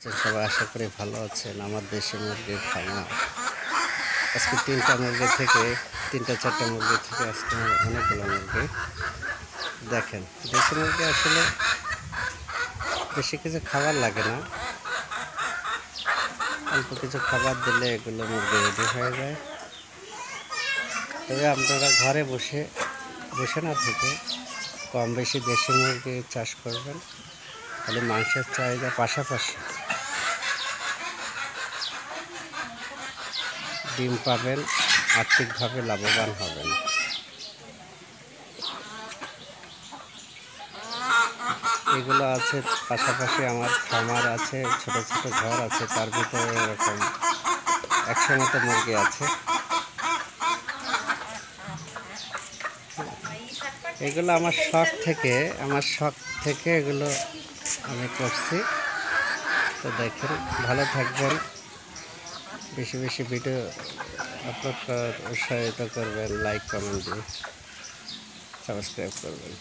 সবাই আশা করি ভালো আছেন। আমার দেশি মুরগির খামার আজকে 3টা মুরগি থেকে 3টা 4টা মুরগি থেকে আজকে অনেকগুলো মুরগি। দেখেন, দেশি মুরগি আসলে বেশি কিছু খাবার লাগে না, অল্প কিছু খাবার দিলে এগুলো মুরগি রেডি হয়ে যায়। তবে আপনারা ঘরে বসে না থেকে কম বেশি দেশি মুরগি চাষ করবেন, তাহলে মাংসের চাহিদা পাশাপাশি ডিম পাবেন, আর্থিকভাবে লাভবান হবেন। এগুলো আছে, পাশাপাশি আমার খামার আছে, ছোট ছোট ঘর আছে, তার ভিতরে এরকম 100 মতো মুরগি আছে। এগুলো আমার শখ থেকে এগুলো আমি করছি। তো দেখেন, ভালো থাকবেন, বেশি বেশি ভিডিও আপলোড করার উৎসাহিত করবেন, লাইক কমেন্ট দিয়ে সাবস্ক্রাইব করবেন।